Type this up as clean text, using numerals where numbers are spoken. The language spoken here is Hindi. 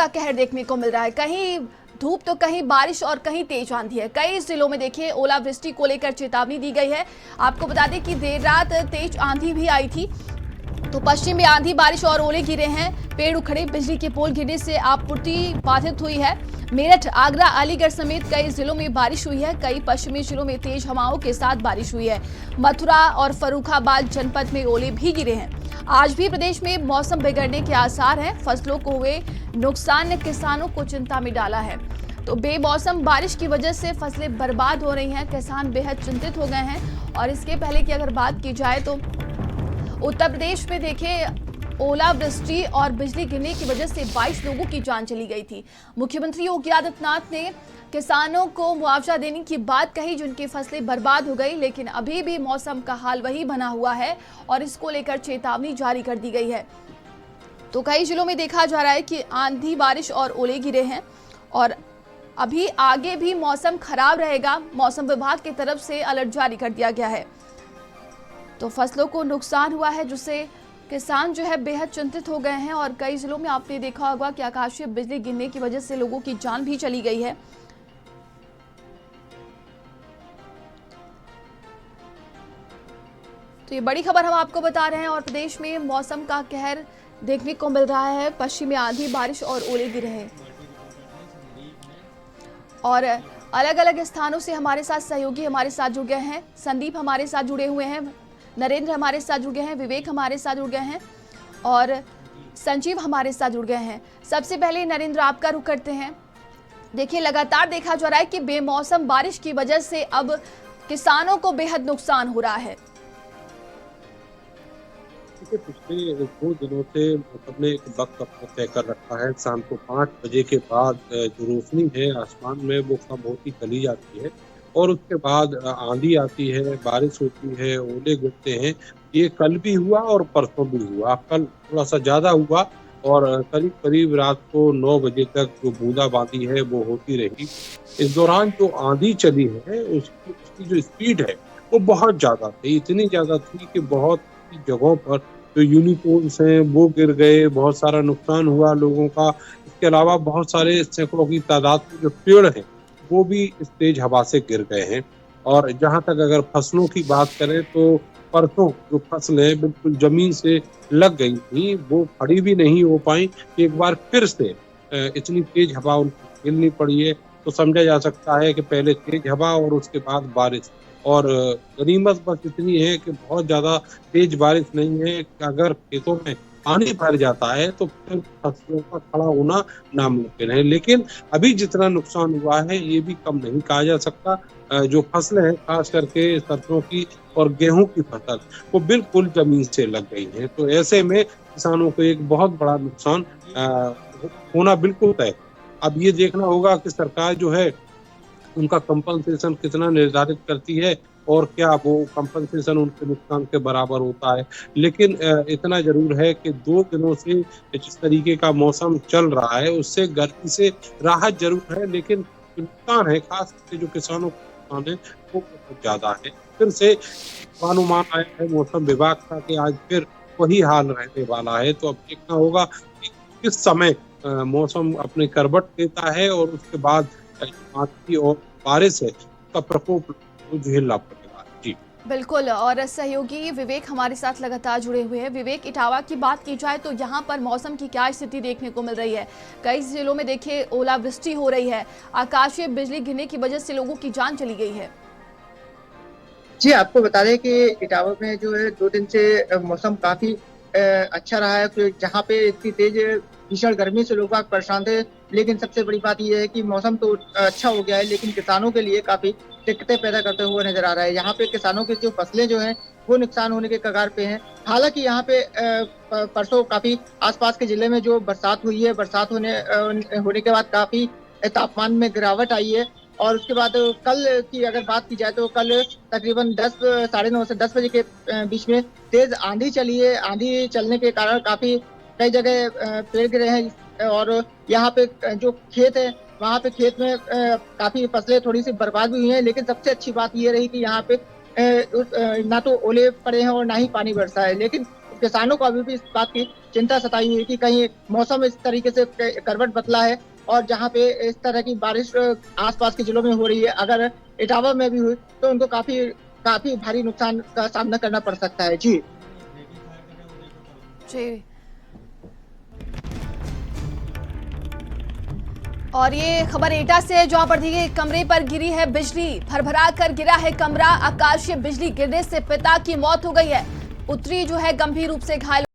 का कहर देखने को मिल रहा है। कहीं धूप तो कहीं बारिश और कहीं तेज आंधी है। कई जिलों में देखिए ओलावृष्टि को लेकर चेतावनी दी गई है। आपको बता दें कि देर रात तेज आंधी भी आई थी, तो पश्चिम में आंधी बारिश और ओले गिरे हैं, पेड़ उखड़े, बिजली के पोल गिरने से आपूर्ति बाधित हुई है। मेरठ, आगरा, अलीगढ़ समेत कई जिलों में बारिश हुई है। कई पश्चिमी जिलों में तेज हवाओं के साथ बारिश हुई है। मथुरा और फर्रुखाबाद जनपद में ओले भी गिरे हैं। आज भी प्रदेश में मौसम बिगड़ने के आसार हैं। फसलों को हुए नुकसान ने किसानों को चिंता में डाला है। तो बेमौसम बारिश की वजह से फसलें बर्बाद हो रही हैं। किसान बेहद चिंतित हो गए हैं। और इसके पहले की अगर बात की जाए तो उत्तर प्रदेश में देखिए ओलावृष्टि और बिजली गिरने की वजह से 22 लोगों की जान चली गई थी। मुख्यमंत्री योगी आदित्यनाथ ने किसानों को मुआवजा देने की बात कही जिनकी फसलें बर्बाद हो गई, लेकिन अभी भी मौसम का हाल वही बना हुआ है और इसको लेकर चेतावनी जारी कर दी गई है। तो कई जिलों में देखा जा रहा है कि आंधी बारिश और ओले गिरे हैं और अभी आगे भी मौसम खराब रहेगा। मौसम विभाग की तरफ से अलर्ट जारी कर दिया गया है। तो फसलों को नुकसान हुआ है जिससे किसान जो है बेहद चिंतित हो गए हैं और कई जिलों में आपने देखा होगा कि आकाशीय बिजली गिरने की वजह से लोगों की जान भी चली गई है। तो ये बड़ी खबर हम आपको बता रहे हैं और प्रदेश में मौसम का कहर देखने को मिल रहा है। पश्चिम में आंधी बारिश और ओले गिरे हैं और अलग अलग स्थानों से हमारे साथ सहयोगी हमारे साथ जुड़ गए हैं। संदीप हमारे साथ जुड़े हुए हैं, नरेंद्र हमारे साथ जुड़ गए हैं, विवेक हमारे साथ जुड़ गए हैं और संजीव हमारे साथ जुड़ गए हैं। सबसे पहले नरेंद्र आपका रुख करते हैं। देखिए लगातार देखा जा रहा है कि बेमौसम बारिश की वजह से अब किसानों को बेहद नुकसान हो रहा है। पिछले 2 दिनों से मौसम ने एक वक्त अपना तय कर रखा है। शाम को 5 बजे के बाद जो रोशनी है आसमान में वो कम होती चली जाती है और उसके बाद आंधी आती है, बारिश होती है, ओले गिरते हैं। ये कल भी हुआ और परसों भी हुआ। कल थोड़ा सा ज्यादा हुआ और करीब करीब रात को 9 बजे तक जो बूंदाबांदी है वो होती रही। इस दौरान जो आंधी चली है उसकी जो स्पीड है वो बहुत ज्यादा थी, इतनी ज्यादा थी कि बहुत सी जगहों पर जो यूनिपोल्स हैं वो गिर गए, बहुत सारा नुकसान हुआ लोगों का। इसके अलावा बहुत सारे सैकड़ों की तादाद में जो पेड़ हैं वो भी इस तेज हवा से गिर गए हैं। और जहां तक अगर फसलों की बात करें तो परसों जो फसलें बिल्कुल जमीन से लग गई थी वो खड़ी भी नहीं हो पाई। एक बार फिर से इतनी तेज हवा उनको झेलनी पड़ी है। तो समझा जा सकता है कि पहले तेज हवा और उसके बाद बारिश। और गनीमत बस इतनी है कि बहुत ज्यादा तेज बारिश नहीं है कि अगर खेतों में पानी भर जाता है तो फिर फसलों का खड़ा होना नामुमकिन है। लेकिन अभी जितना नुकसान हुआ है ये भी कम नहीं कहा जा सकता। जो फसलें हैं खास करके सरसों की और गेहूं की फसल वो बिल्कुल जमीन से लग गई है। तो ऐसे में किसानों को एक बहुत बड़ा नुकसान होना बिल्कुल तय। अब ये देखना होगा कि सरकार जो है उनका कंपनसेशन कितना निर्धारित करती है और क्या वो कंपनसेशन उनके नुकसान के बराबर होता है। लेकिन इतना जरूर है कि 2 दिनों से जिस तरीके का मौसम चल रहा है उससे गर्मी से राहत जरूर है, लेकिन जो नुकसान है खास करके जो किसानों को नुकसान है वो बहुत ज्यादा है। फिर से अनुमान आया है मौसम विभाग का कि आज फिर वही हाल रहने वाला है। तो अब देखना होगा कि किस समय मौसम अपने करवट देता है और उसके बाद आंधी और बारिश है का प्रकोप झेलना पड़ेगा। जी बिल्कुल, और सहयोगी विवेक हमारे साथ लगातार जुड़े हुए हैं। विवेक, इटावा की बात की जाए तो यहाँ पर मौसम की क्या स्थिति देखने को मिल रही है? कई जिलों में देखिए ओलावृष्टि हो रही है, आकाशीय बिजली गिरने की वजह से लोगों की जान चली गई है। जी, आपको बता दें कि इटावा में जो है 2 दिन से मौसम काफी अच्छा रहा है। तो जहाँ पे इतनी तेज भीषण गर्मी से लोग बाग परेशान थे, लेकिन सबसे बड़ी बात यह है कि मौसम तो अच्छा हो गया है, लेकिन किसानों के लिए काफी दिक्कतें पैदा करते हुए नजर आ रहा है। यहाँ पे किसानों की जो फसलें जो हैं वो नुकसान होने के कगार पे हैं। हालांकि यहाँ पे परसों काफी आसपास के जिले में जो बरसात हुई है, बरसात होने के बाद काफी तापमान में गिरावट आई है। और उसके बाद कल की अगर बात की जाए तो कल तकरीबन 10 साढ़े 9 से 10 बजे के बीच में तेज आंधी चली है। आंधी चलने के कारण काफी कई जगह पेड़ गिरे हैं और यहाँ पे जो खेत है वहाँ पे खेत में काफी फसलें थोड़ी सी बर्बाद भी हुई हैं। लेकिन सबसे अच्छी बात ये रही कि यहाँ पे ना तो ओले पड़े हैं और ना ही पानी बरसा है। लेकिन किसानों को अभी भी इस बात की चिंता सताई हुई कि कहीं मौसम इस तरीके से करवट बदला है और जहाँ पे इस तरह की बारिश आसपास के जिलों में हो रही है, अगर इटावा में भी हुई तो उनको काफी भारी नुकसान का सामना करना पड़ सकता है। जी जी। और ये खबर एटा से है, जहां पर देखिए कमरे पर गिरी है बिजली, भरभरा कर गिरा है कमरा। आकाशीय बिजली गिरने से पिता की मौत हो गई है। पुत्री जो है गंभीर रूप से घायल